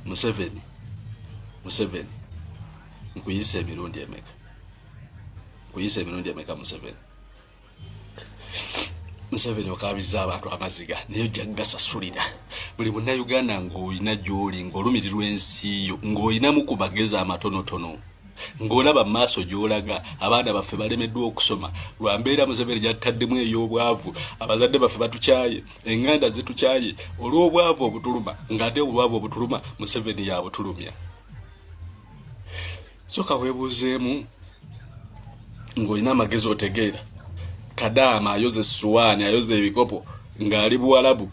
Museveni nkuyise emirundi emeka Museveni okabiza abantu amaziga naye jagasasulira buli Munnayuganda ng'olina gy'oli ng'olumirirwa ensi yo ng'olinamu ku magezi amatonotono ng'olaba mu maaso gy'olaga abaana baffe balemeddwa okusoma lwa mbeera Museveni gy'ataddemu ey'obwavu abazadde baffe batukyaye enganda zitukyaye olw'obwavu obutuluma ng'ate obwavu obutuluma Museveni yabutulumya soka weebuuzeemu ng'olina amagezi otegeera Kadama ayoze suwani ayoze ebikopo ng'ali Buwalabu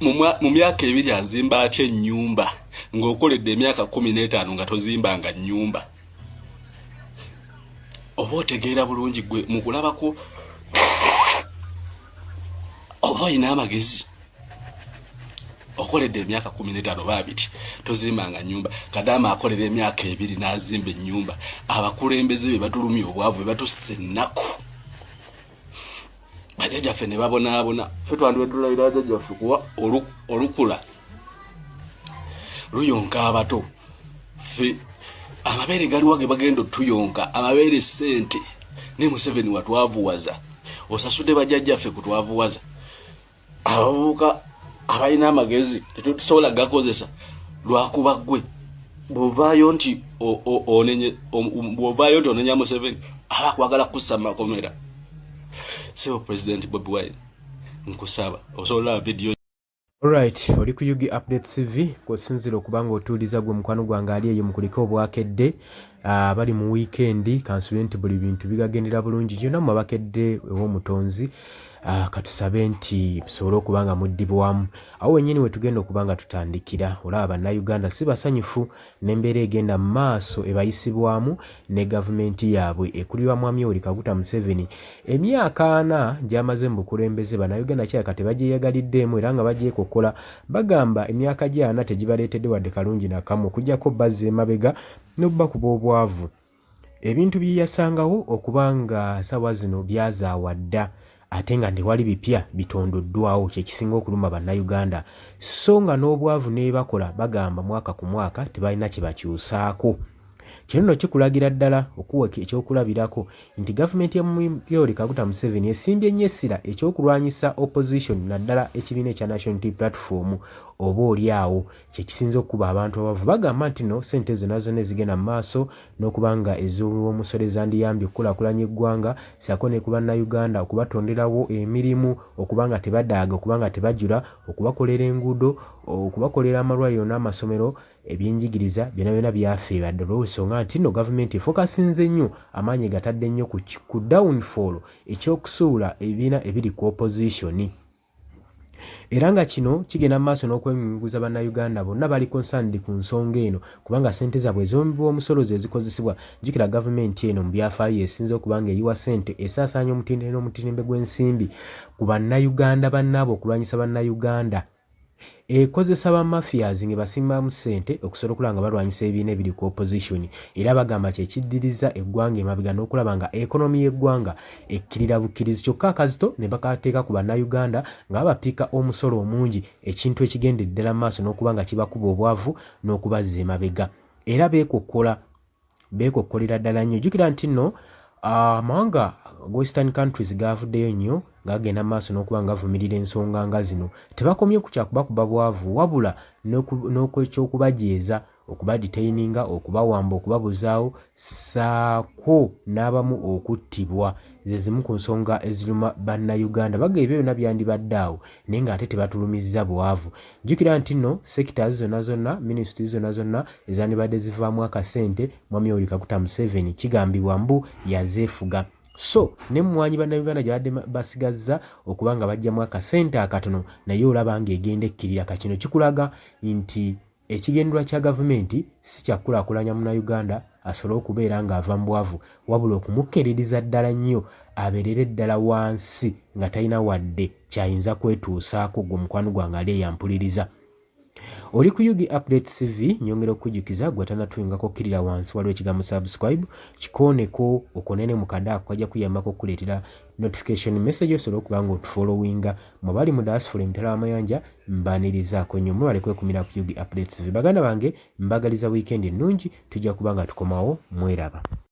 mu myaka 2 azimba atya ennyumba ng'okoledde emyaka 15 nga tozimbanga nnyumba oba otegeera bulungi gwe mu kulabako oba olina amagezi okoledde emyaka 15 babiti tozimbanga nnyumba Kadama akolera emyaka 2 n'azimba ennyumba abakulembeze be batulumya obwavu be batusse ennaku Bajaja fene babona fetwandu edula bajaja kuwa olukula luyonka abato fe amabere galiwage bagendo tuyonka amabere sente ne Museveni watwavuwaza osasude bajaja fe kutwavuwaza abavuka abayina amagezi tetusobola gakozesa lwakuba gwe bovaayo nti onenya Museveni abakwagala kusama komera Sebo President Bobi Wine nkusaba osobola video. Alright, oli ku Yugi Update TV kusinzira okubanga otuuliza gwe mukwano gwange ali eyo mukuliko obwakedde bali mu weekend kansulenti buli bintu bigagendera bulungi jona mu bakedde ew'omutonzi katusabe nti bisobole okubanga muddibwamu awo wennyini we tugenda okubanga tutandikira olaba bannayuganda si basanyufu n'embeera egenda mu maaso ebayisibwamu ne gavumenti yaabwe ekulirwa Mwami Yoweri Kaguta Museveni emyaka 4 gy'amaze mu bukulembeze bannayuganda kyaka tebagyeyagaliddeemu era nga bagyekokola bagamba emyaka gy'ana tegibaleetedde wadde kalungi nakamu okuggyako bazza emabega n'obakuba obwavu ebintu byeyasangawo okubanga ssaawa zino byazaawa dda ate nga tewali bipya bitondoddwawo kyekisinga okuluma bannayuganda so nga n'obwavu ne bakola bagamba mwaka ku mwaka tebalina kye bakyusaako kino nno kikulagira ddala okuwa ekyokulabirako nti gavumenti ya Yoweri Kaguta Museveni esimbye nnyo essira ekyokulwanyisa opposition naddala ekibiina ekya National Unity Platform oba oli awo kyekisinza okuba abantu abavu bagamba nti no ssente zonna zonna ezigenda mu maaso n'okubanga ez'omusolo ezandiyambye okukulaakulanya eggwanga sako ne ku bannayuganda okubatonderawo emirimu okubanga tebadaaga okubanga tebajula okubakolera enguudo okubakolera amalwaliro n'amasomero ebyenjigiriza byonna byafeeba ddala olw'ensonga nti no gavumenti efokasinze nnyo amaanyi gatadde nnyo ku downfall ekyokusuula ebibiina ebiri ku opposition era nga kino kigenda mu maaso n'okwenyunguza bannayuganda bonna bali concerned ku nsonga eno kubanga ssente zaabwe ez'omusolo ze zikozesebwa jjukira gavumenti eno mu byafaayo esinza okubanga eyiwa ssente esaasaanya omutindo n'omutirimbe gw'ensimbi ku bannayuganda bannaabo okulwanyisa bannayuganda ekozesa ba mafias nge basimbamu ssente okusobola okulanga balwanyisa ebibiina ebiri ku opposition era bagamba kyekiddiriza eggwanga emabega n'okulaba nga ekonomi y'eggwanga ekkirira bukkirizi kyokka akazito ne bakateeka ku bannayuganda nga babapiika omusolo omungi ekintu ekigendera ddala mu maaso n'okuba nga kibakuba obwavu n'okubazza emabega era beekokkolera ddala nnyo jjukira nti nno amawanga western countries gavuddeyo nnyo ngagenda maaso n'okuba nga gavumirira ensonga nga zino tebakomye ku kyakubakuba bwavu wabula n'okwekyokubajyeeza okubadetaininga okubawamba okubabuzaawo saako n'abamu okuttibwa ze zimu ku nsonga eziruma bannayuganda bagamba ebyo byonna byandibadde awo naye ng'ate tebatulumizza bwavu jjukira nti nno sectors zonna zonna ministries zonna zonna ezandibadde zivaamu akasente Mwami Yoweri Kaguta Museveni kigambibwa mbu yazeefuga so ne mwanyi bannayuganda gyabadde basigazza okuba nga bajjamu akasente akatono naye olaba ng'egenda ekkirira kakino kikulaga nti ekigendera kya gavumenti si kyakulaakulanya munnayuganda asobole okubeera ng'ava mu bwavu wabula okumukkereriza ddala nnyo abeerere ddala wansi nga talina wadde kyayinza kwetuusaako gwe mukwano gwange ali eyampuliriza Oli ku Yugi Updates TV nyongera okukujukiza gwe tanatuyingako okkirira wansi waliwo ekigambo subscribe kikooneko okonene mu kadaako kajja kuyambako okukuleetera notification message osobola okuba nga otufollowinga mu bali mu diaspora emitala w'amayanja mbaanirizaako nnyo mwebale kwekumira ku Yugi Updates TV. Baganda bange mbagaliza weekend ennungi tujja kuba nga tukomawo mweraba.